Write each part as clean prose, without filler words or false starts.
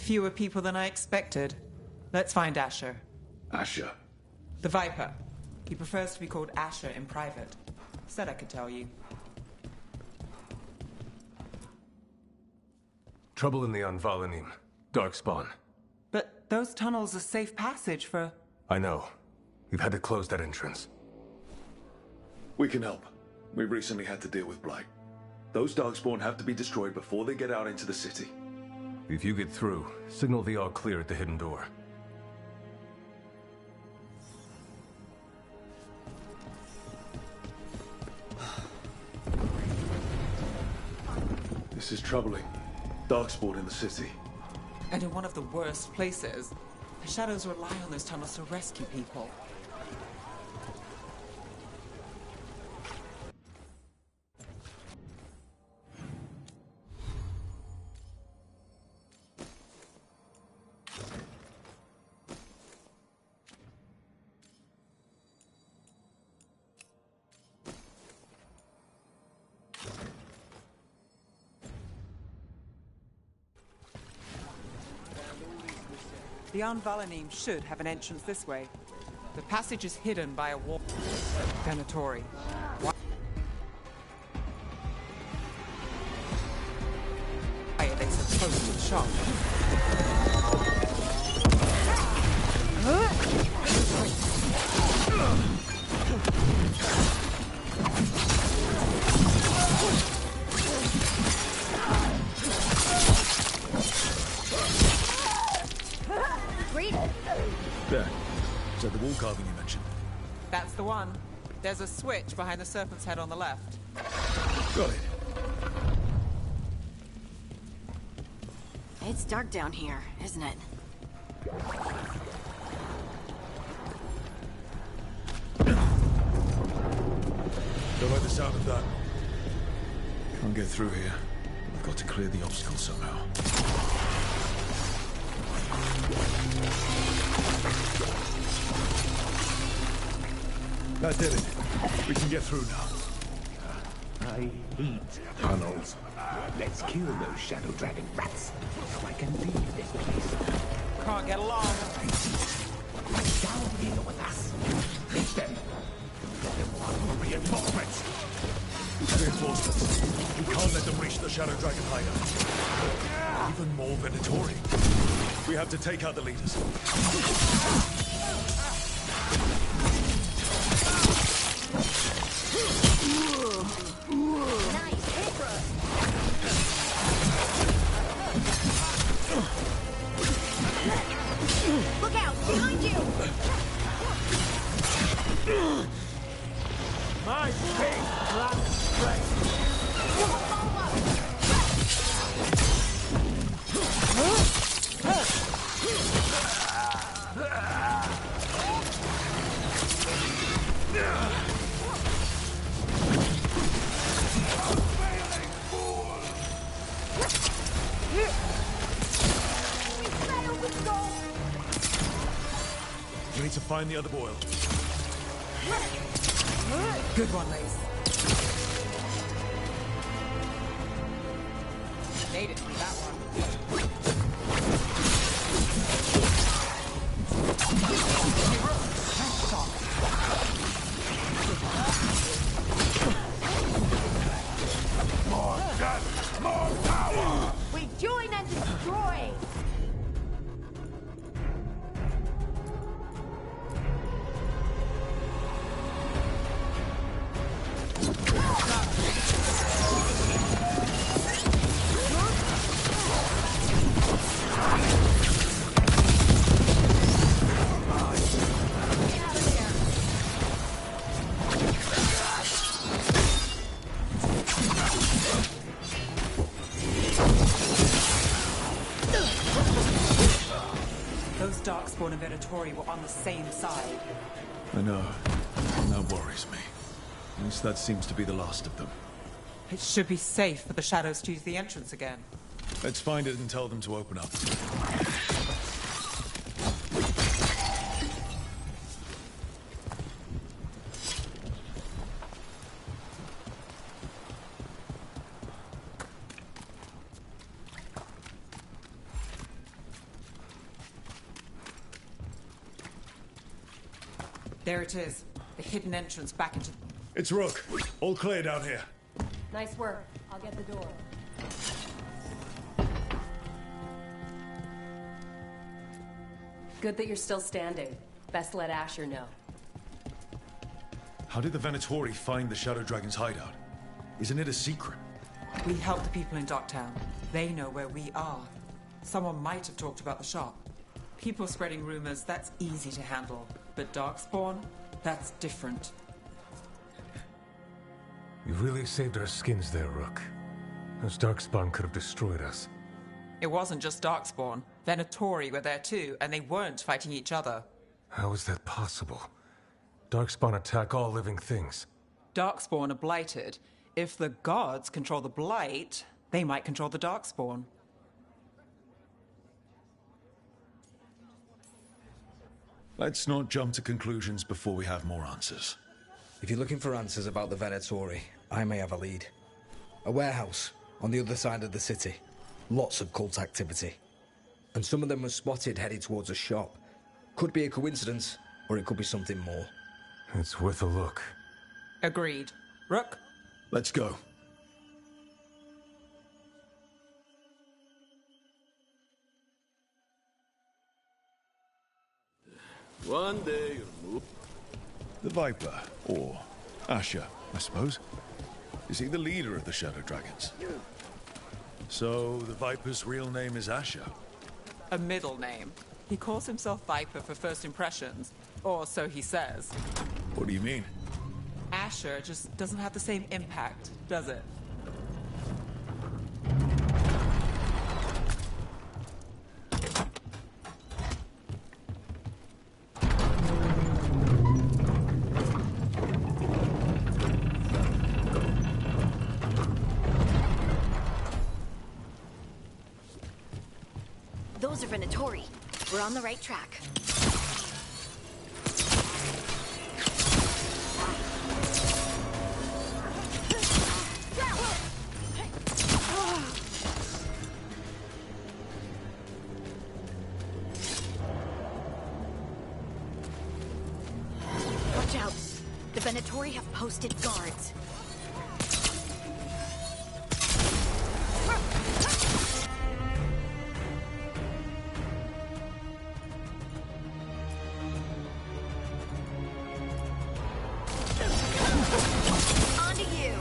Fewer people than I expected. Let's find Asher. Asher? The Viper. He prefers to be called Asher in private. Said I could tell you. Trouble in the Anvalanim. Darkspawn. But those tunnels are safe passage for... I know. We've had to close that entrance. We can help. We recently had to deal with Blight. Those Darkspawn have to be destroyed before they get out into the city. If you get through, signal the all clear at the hidden door. This is troubling. Darkspawn in the city. And in one of the worst places. The Shadows rely on those tunnels to rescue people. The Anvalanim should have an entrance this way. The passage is hidden by a wall. Venatori. Why are they so close to the shop? There. Is that the wall carving you mentioned? That's the one. There's a switch behind the serpent's head on the left. Got it. It's dark down here, isn't it? Don't like the sound of that. Can't get through here. We've got to clear the obstacle somehow. That did it. We can get through now. I hate tunnels. Let's kill those shadow dragon rats, so I can leave this place. Can't get along. Down here with us. Hit them. Reinforcements. Reinforcements. We can't let them reach the shadow dragon hideout. Even more Venatori. We have to take out the leaders. Look out! Behind you! My big black strength. We need to find the other boil. Good one, Lace. Made it through that one. More guns, more power. We join and destroy! Those Darkspawn and Venatori were on the same side. I know. That worries me. At least that seems to be the last of them. It should be safe for the Shadows to use the entrance again. Let's find it and tell them to open up. There it is. The hidden entrance back into... It's Rook. All clear down here. Nice work. I'll get the door. Good that you're still standing. Best let Asher know. How did the Venatori find the Shadow Dragon's hideout? Isn't it a secret? We help the people in Docktown. They know where we are. Someone might have talked about the shop. People spreading rumors, that's easy to handle. But Darkspawn, that's different. You really saved our skins there, Rook. Those Darkspawn could have destroyed us. It wasn't just Darkspawn. Venatori were there too, and they weren't fighting each other. How is that possible? Darkspawn attack all living things. Darkspawn are blighted. If the gods control the blight, they might control the Darkspawn. Let's not jump to conclusions before we have more answers. If you're looking for answers about the Venatori, I may have a lead. A warehouse on the other side of the city. Lots of cult activity. And some of them were spotted headed towards a shop. Could be a coincidence, or it could be something more. It's worth a look. Agreed. Rook? Let's go. One day you'll move. The Viper, or Asher, I suppose. Is he the leader of the Shadow Dragons? So, the Viper's real name is Asher? A middle name. He calls himself Viper for first impressions. Or so he says. What do you mean? Asher just doesn't have the same impact, does it? Those are Venatori. We're on the right track. Watch out. The Venatori have posted guards. On to you.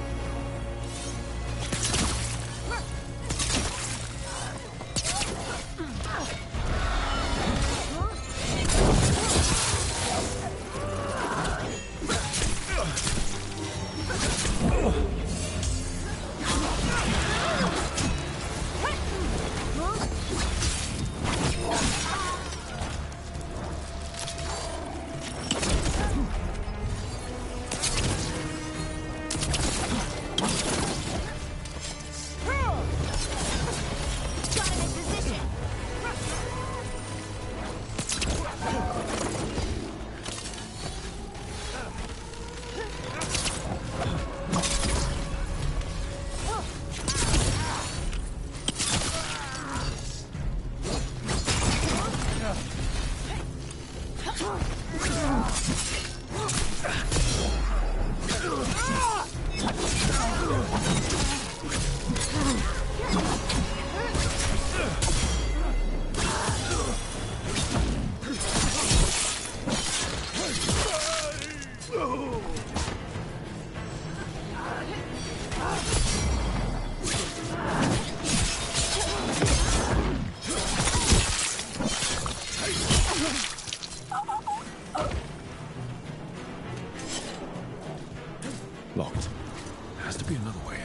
Got him in position. Locked. Has to be another way in.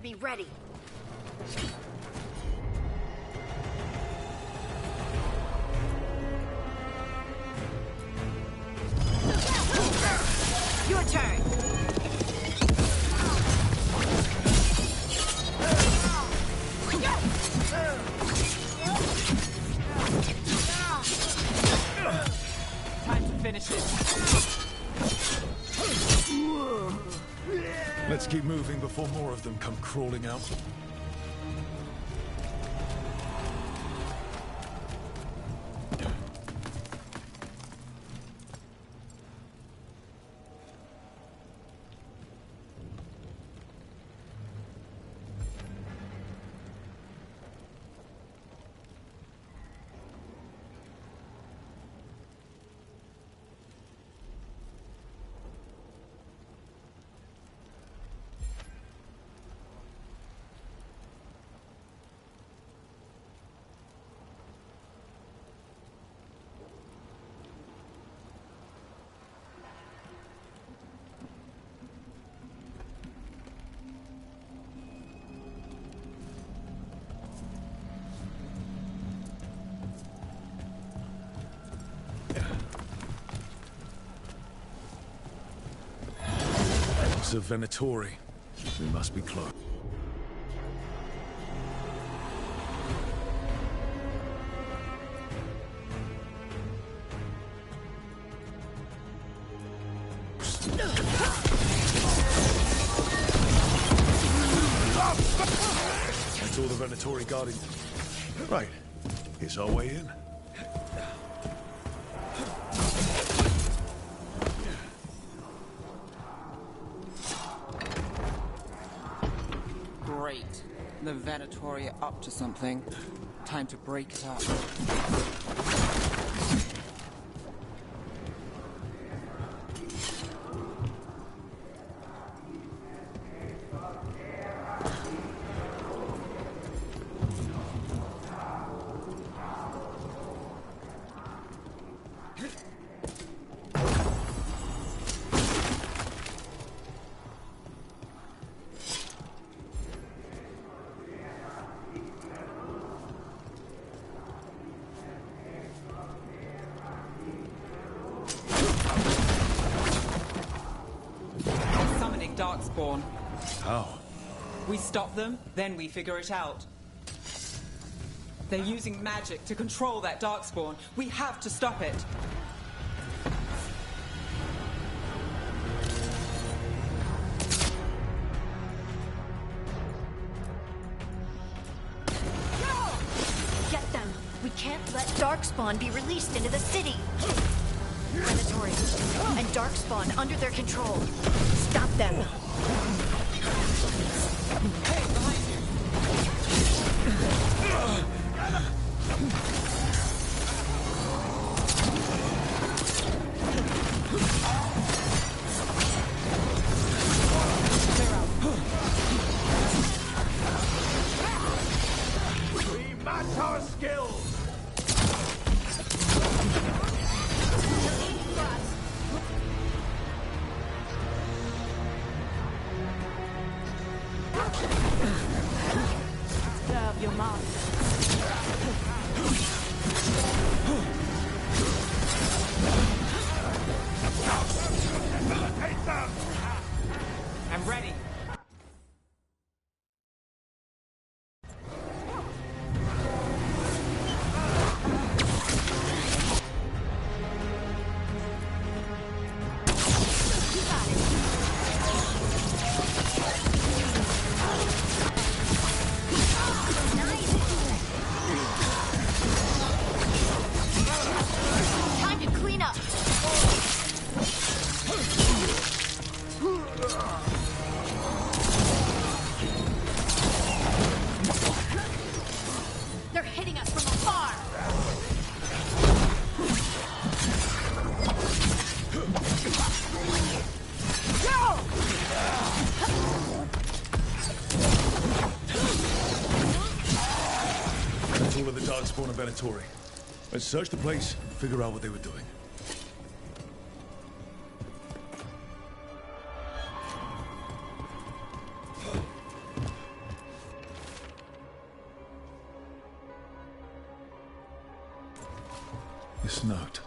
Be ready. Your turn. Time to finish it. Let's keep moving before more of them come crawling out. It's a Venatori. We must be close. That's all the Venatori guarding. Right. Here's our way in. Great. The Venatori are up to something. Time to break it up. Darkspawn. How? We stop them, then we figure it out. They're using magic to control that Darkspawn. We have to stop it. Get them. We can't let Darkspawn be released into the city. Venatori and Darkspawn under their control. Stop them. Hey, behind you! Clear out. We match our skills! Serve your master. I'm ready. Time to clean up. They're hitting us from afar. That's all of the Darkspawn and Venatori. Let's search the place, figure out what they were doing. this note.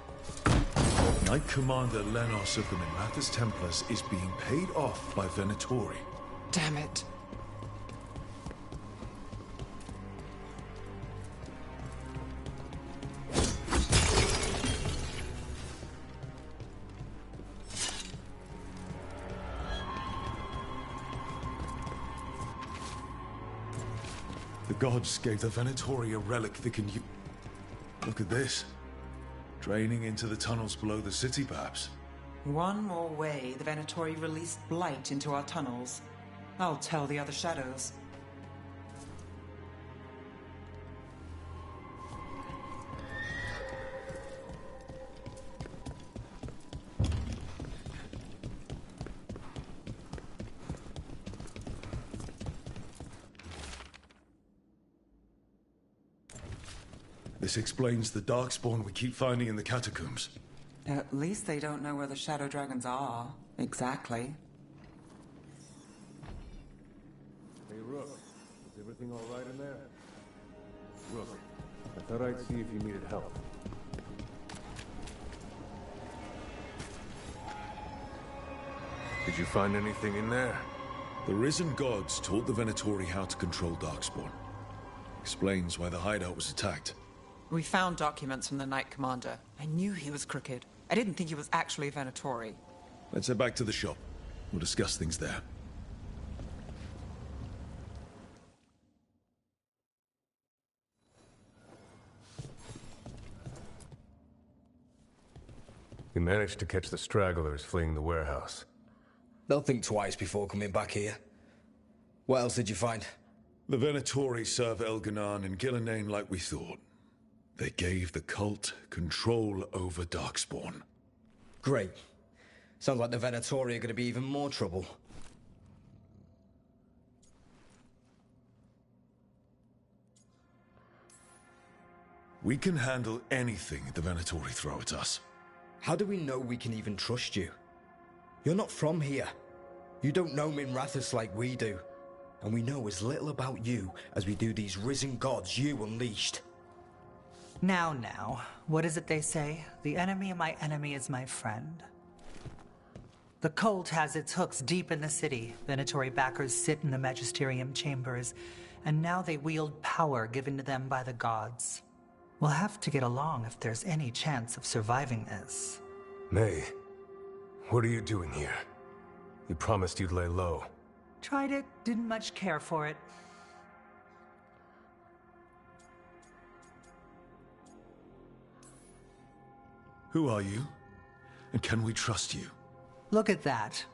Knight Commander Lenos of the Minrathous Templars is being paid off by Venatori. Damn it. The gods gave the Venatori a relic that can use... Look at this. Draining into the tunnels below the city, perhaps. One more way the Venatori released blight into our tunnels. I'll tell the other shadows. This explains the darkspawn we keep finding in the catacombs. At least they don't know where the shadow dragons are. Exactly. Hey, Rook. Is everything all right in there? Rook, I thought I'd see if you needed help. Did you find anything in there? The risen gods taught the Venatori how to control darkspawn. Explains why the hideout was attacked. We found documents from the Knight Commander. I knew he was crooked. I didn't think he was actually Venatori. Let's head back to the shop. We'll discuss things there. We managed to catch the stragglers fleeing the warehouse. They'll think twice before coming back here. What else did you find? The Venatori serve Elganan and Gillenane like we thought. They gave the cult control over darkspawn. Great. Sounds like the Venatori are going to be even more trouble. We can handle anything the Venatori throw at us. How do we know we can even trust you? You're not from here. You don't know Minrathous like we do. And we know as little about you as we do these risen gods you unleashed. Now, what is it they say? The enemy of my enemy is my friend. The cult has its hooks deep in the city. Venatori backers sit in the magisterium chambers, and now they wield power given to them by the gods. We'll have to get along if there's any chance of surviving this. May, what are you doing here? You promised you'd lay low. Tried it, didn't much care for it. Who are you? And can we trust you? Look at that.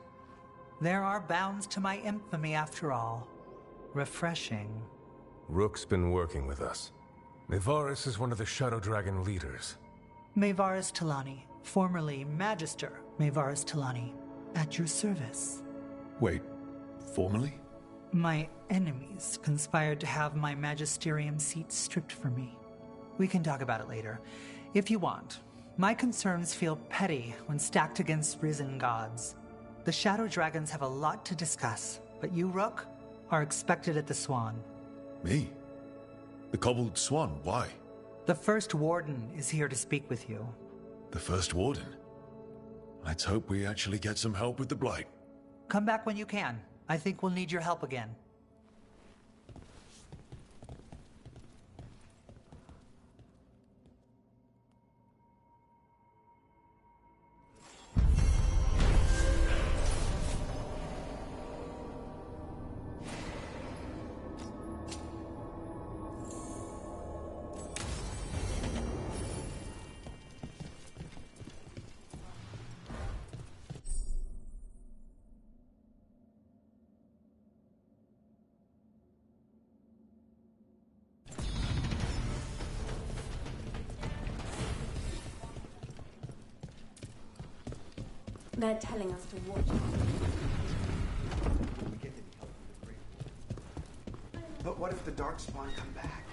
There are bounds to my infamy after all. Refreshing. Rook's been working with us. Mayvaris is one of the Shadow Dragon leaders. Mayvaris Talani, formerly Magister Mayvaris Talani, at your service. Wait, formally? My enemies conspired to have my magisterium seat stripped from me. We can talk about it later, if you want. My concerns feel petty when stacked against risen gods. The Shadow Dragons have a lot to discuss, but you, Rook, are expected at the Swan. Me? The Cobbled Swan, why? The First Warden is here to speak with you. The First Warden? Let's hope we actually get some help with the Blight. Come back when you can. I think we'll need your help again. They're telling us to watch. But what if the Darkspawn come back?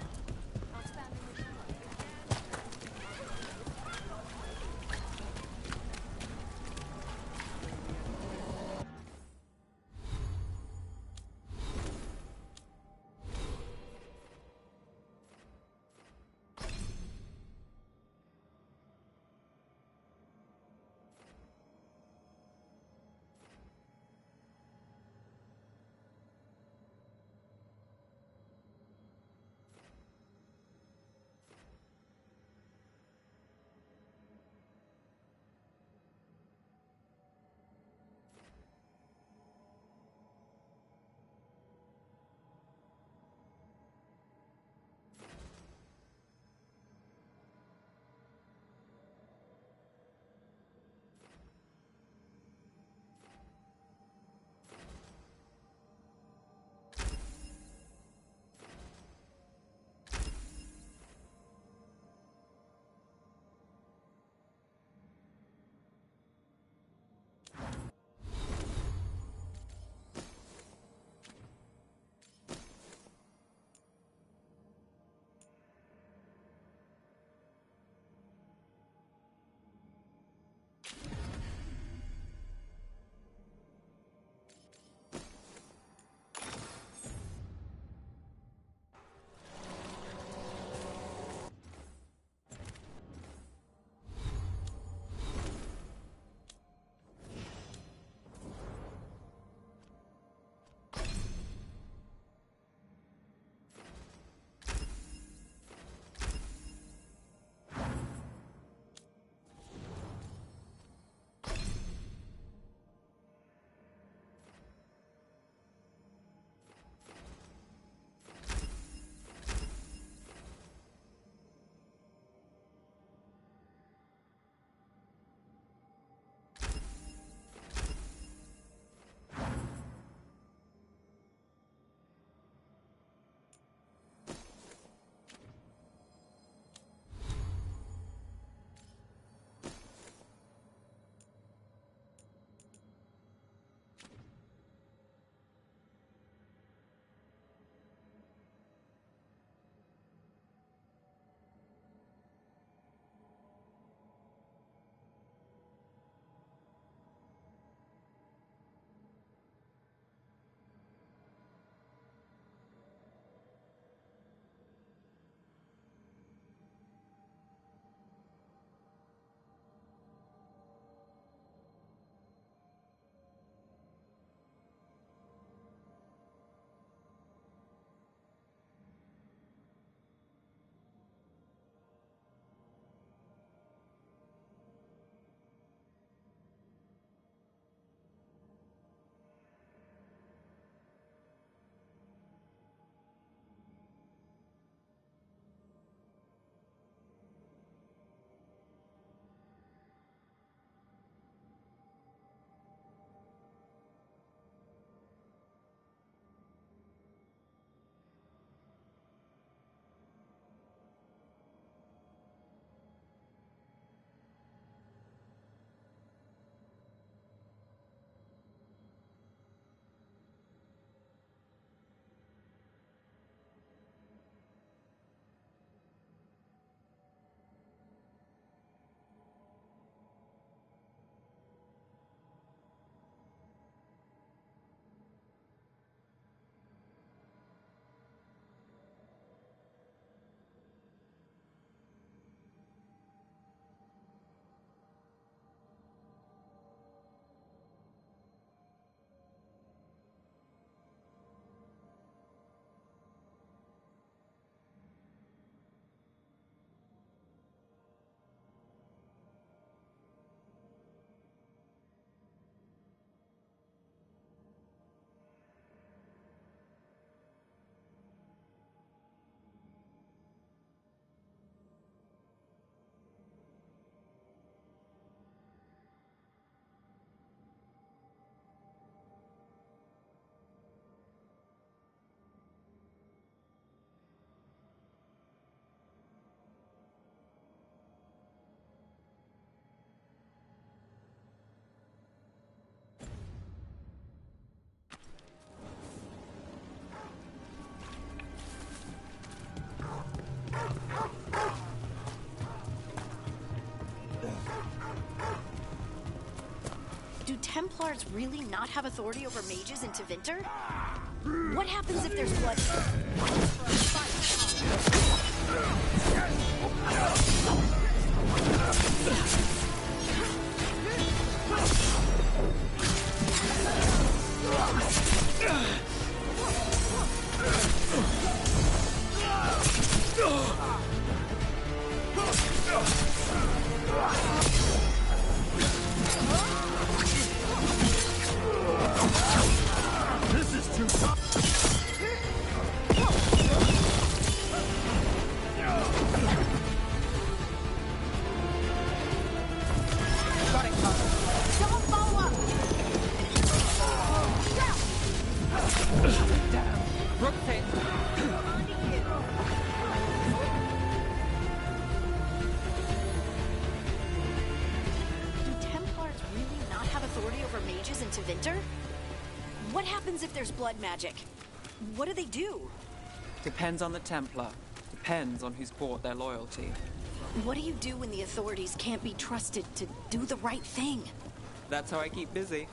Templars really not have authority over mages in Tevinter? What happens if there's blood? This is too tough. Got it, Carter. Someone follow up! Damn. Rotate. Do Templars really not have authority over mages in Tevinter? What happens if there's blood magic? What do they do? Depends on the Templar. Depends on who's bought their loyalty. What do you do when the authorities can't be trusted to do the right thing? That's how I keep busy.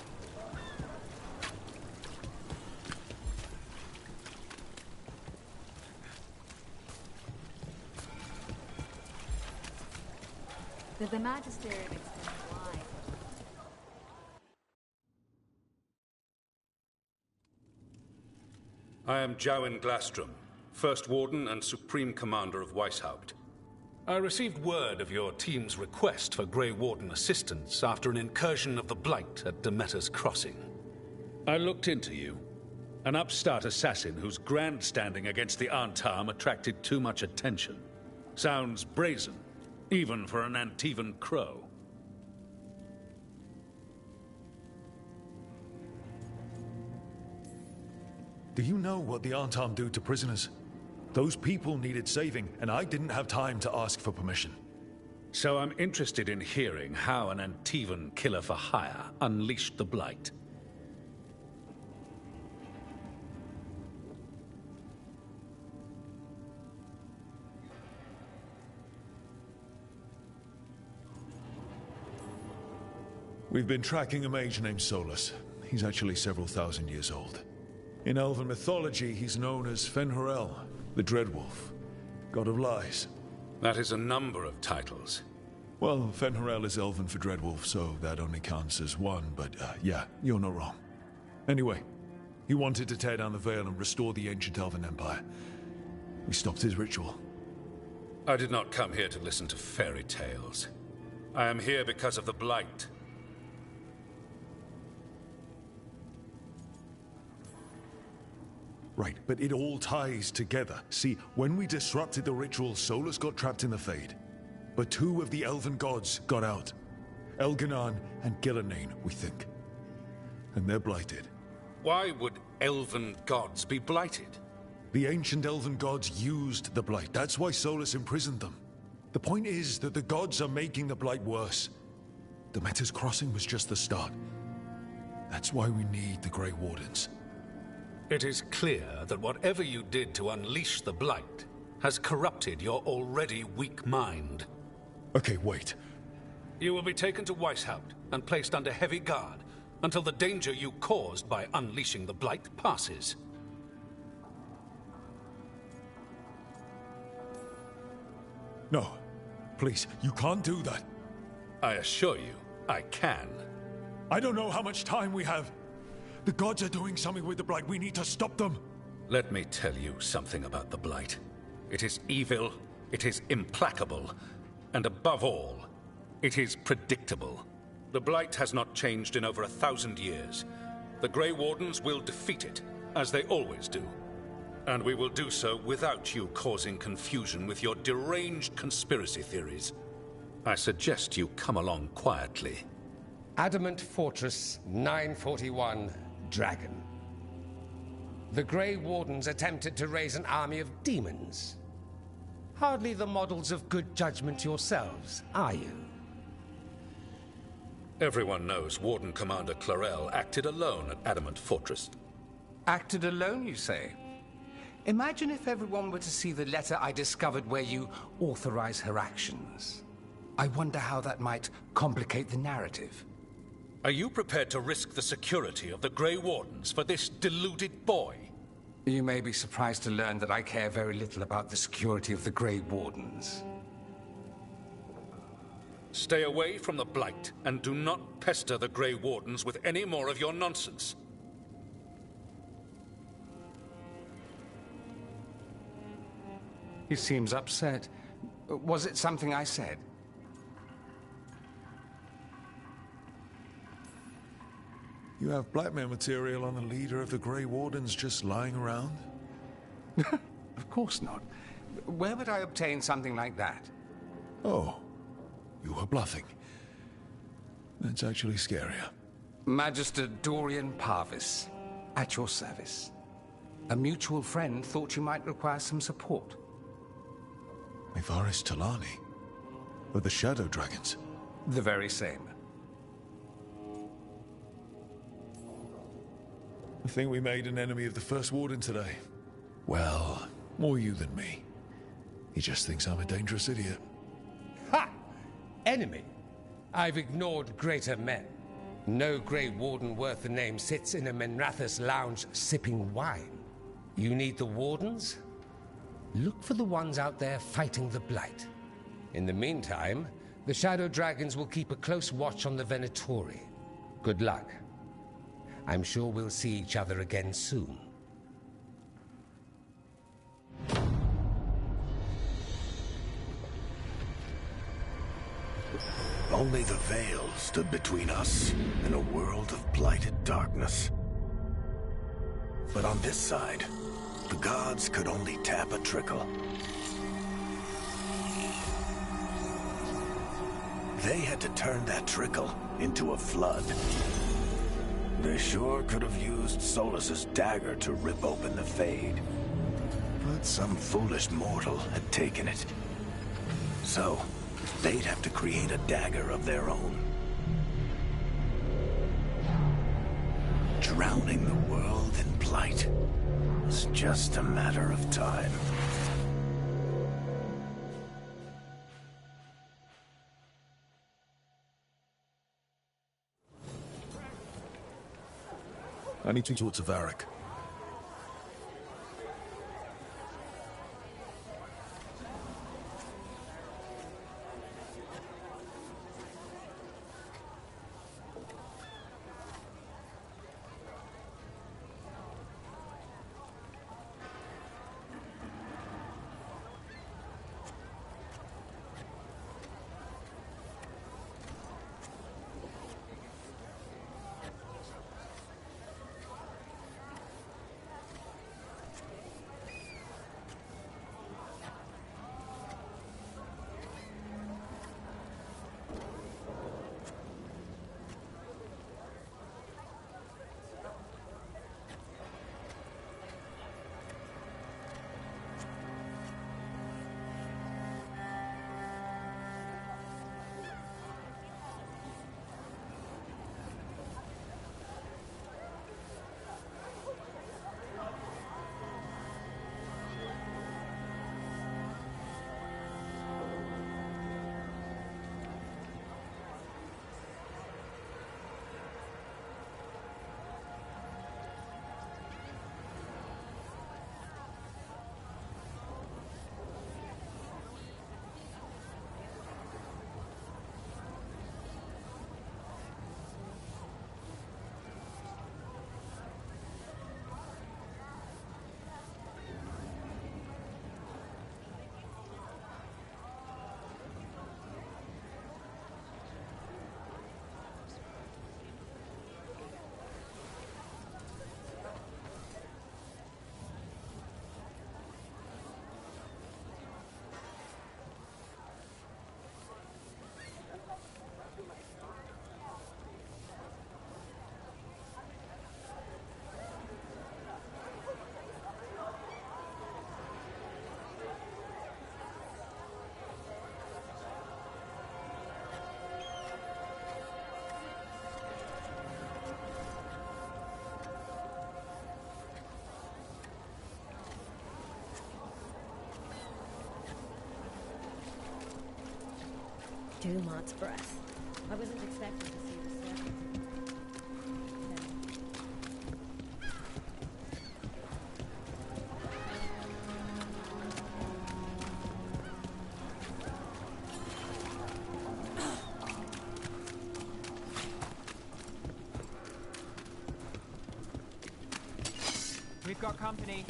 Did the Magisterium extend wide? I am Jowen Glastrom, First Warden and Supreme Commander of Weishaupt. I received word of your team's request for Grey Warden assistance after an incursion of the Blight at Demeter's Crossing. I looked into you. An upstart assassin whose grandstanding against the Antarm attracted too much attention. Sounds brazen, even for an Antivan crow. Do you know what the Antarm do to prisoners? Those people needed saving, and I didn't have time to ask for permission. So I'm interested in hearing how an Antivan killer for hire unleashed the Blight. We've been tracking a mage named Solus. He's actually several thousand years old. In Elven mythology, he's known as Fen'Harel, the Dreadwolf, god of lies. That is a number of titles. Well, Fen'Harel is Elven for Dreadwolf, so that only counts as one, but yeah, you're not wrong. Anyway, he wanted to tear down the Veil and restore the ancient Elven Empire. We stopped his ritual. I did not come here to listen to fairy tales. I am here because of the Blight. Right, but it all ties together. See, when we disrupted the ritual, Solus got trapped in the Fade. But two of the Elven gods got out. Elganan and Gillenane, we think. And they're blighted. Why would Elven gods be blighted? The ancient Elven gods used the Blight. That's why Solus imprisoned them. The point is that the gods are making the Blight worse. Demeter's Crossing was just the start. That's why we need the Grey Wardens. It is clear that whatever you did to unleash the Blight has corrupted your already weak mind. Okay, wait. You will be taken to Weishaupt and placed under heavy guard until the danger you caused by unleashing the Blight passes. No. Please, you can't do that. I assure you, I can. I don't know how much time we have. The gods are doing something with the Blight. We need to stop them. Let me tell you something about the Blight. It is evil, it is implacable, and above all, it is predictable. The Blight has not changed in over 1,000 years. The Grey Wardens will defeat it, as they always do. And we will do so without you causing confusion with your deranged conspiracy theories. I suggest you come along quietly. Adamant Fortress 941, Dragon. The Grey Wardens attempted to raise an army of demons. Hardly the models of good judgment yourselves, are you? Everyone knows Warden Commander Clarel acted alone at Adamant Fortress. Acted alone, you say? Imagine if everyone were to see the letter I discovered where you authorize her actions. I wonder how that might complicate the narrative. Are you prepared to risk the security of the Grey Wardens for this deluded boy? You may be surprised to learn that I care very little about the security of the Grey Wardens. Stay away from the Blight, and do not pester the Grey Wardens with any more of your nonsense. He seems upset. Was it something I said? You have blackmail material on the leader of the Grey Wardens just lying around? Of course not. Where would I obtain something like that? Oh, you were bluffing. That's actually scarier. Magister Dorian Parvis, at your service. A mutual friend thought you might require some support. Ivaris Talani? Of the Shadow Dragons? The very same. I think we made an enemy of the First Warden today. Well, more you than me. He just thinks I'm a dangerous idiot. Ha! Enemy? I've ignored greater men. No Grey Warden worth the name sits in a Menrathus lounge sipping wine. You need the Wardens? Look for the ones out there fighting the Blight. In the meantime, the Shadow Dragons will keep a close watch on the Venatori. Good luck. I'm sure we'll see each other again soon. Only the veil stood between us and a world of blighted darkness. But on this side, the gods could only tap a trickle. They had to turn that trickle into a flood. They sure could have used Solus's dagger to rip open the Fade. But some foolish mortal had taken it. So, they'd have to create a dagger of their own. Drowning the world in blight was just a matter of time. I need to talk to Varric. Dumont's breath. I wasn't expecting to see the surface. got company.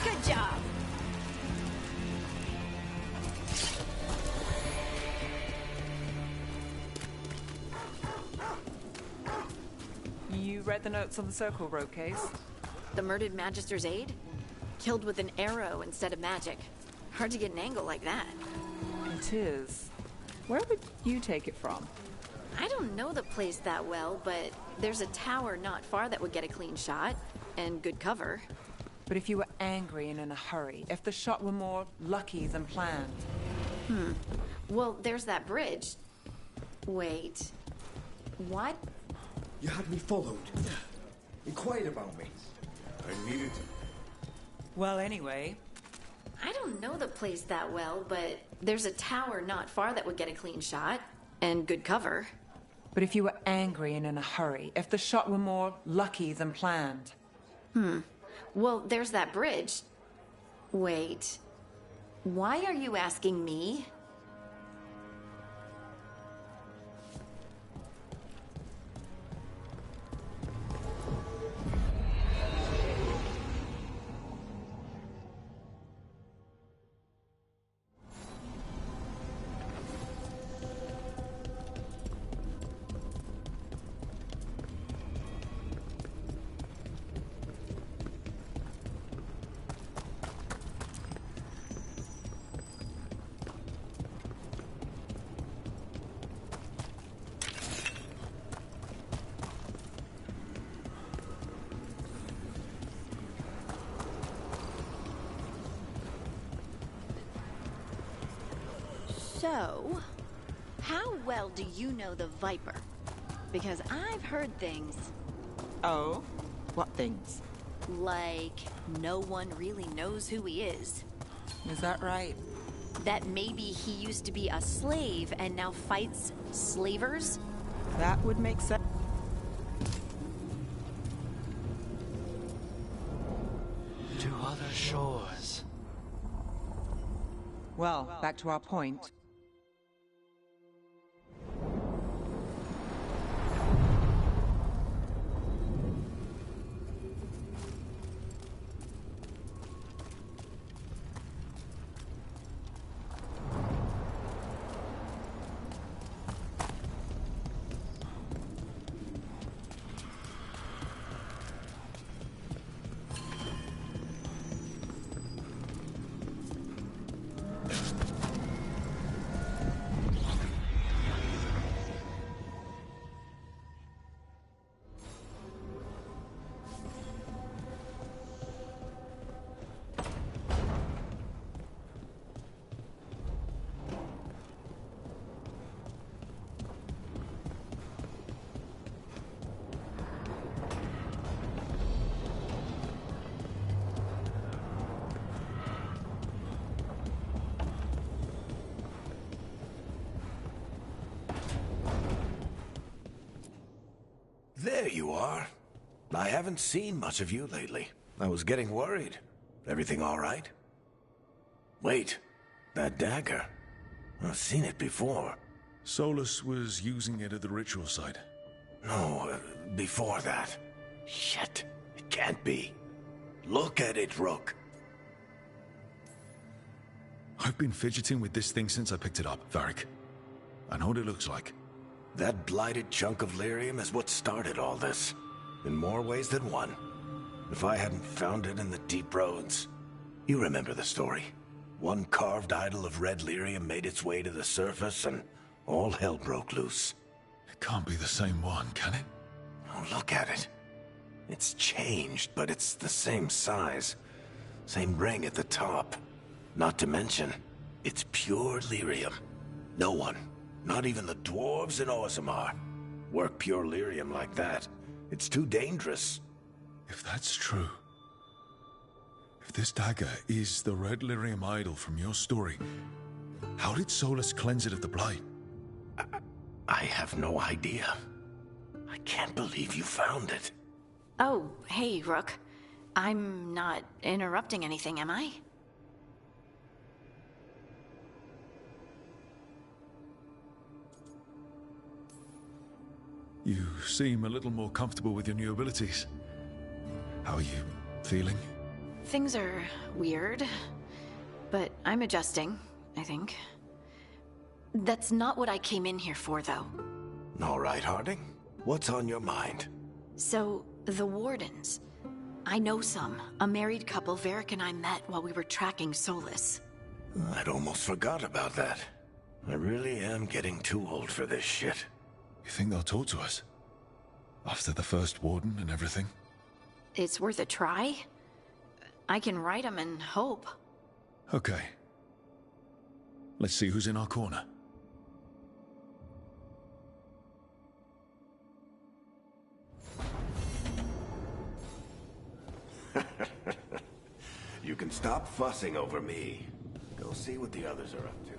Good job. You read the notes on the Circle Road case? The murdered Magister's aide? Killed with an arrow instead of magic. Hard to get an angle like that. It is. Where would you take it from? I don't know the place that well, but there's a tower not far that would get a clean shot. And good cover. But if you were angry and in a hurry, if the shot were more lucky than planned. Well, there's that bridge. Wait. What? You had me followed. Inquired about me. I needed to. Well, anyway, I don't know the place that well, but there's a tower not far that would get a clean shot. And good cover. but if you were angry and in a hurry, if the shot were more lucky than planned. Well, there's that bridge. Wait. Why are you asking me? So, how well do you know the Viper? Because I've heard things. Oh? What things? Like, no one really knows who he is. Is that right? That maybe he used to be a slave and now fights slavers? That would make sense. To other shores. Well, back to our point. There you are. I haven't seen much of you lately. I was getting worried. Everything all right? Wait, that dagger. I've seen it before. Solus was using it at the ritual site. No, before that. Shit, it can't be. Look at it, Rook. I've been fidgeting with this thing since I picked it up, Varric. I know what it looks like. That blighted chunk of lyrium is what started all this. In more ways than one. If I hadn't found it in the deep roads. You remember the story. One carved idol of red lyrium made its way to the surface and all hell broke loose. It can't be the same one, can it? Oh, look at it. It's changed, but it's the same size. Same ring at the top. Not to mention, it's pure lyrium. No one, not even the dwarves in Orzammar, work pure lyrium like that. It's too dangerous. If that's true, if this dagger is the red lyrium idol from your story, How did Solus cleanse it of the blight? I have no idea. I can't believe you found it. Oh, hey, Rook. I'm not interrupting anything, am I? You seem a little more comfortable with your new abilities. How are you feeling? Things are weird, but I'm adjusting, I think. That's not what I came in here for, though. All right, Harding. What's on your mind? So, the Wardens. I know some. A married couple Varric and I met while we were tracking Solus. I'd almost forgot about that. I really am getting too old for this shit. You think they'll talk to us? After the first Warden and everything? It's worth a try. I can write them and hope. Okay. Let's see who's in our corner. You can stop fussing over me. Go see what the others are up to.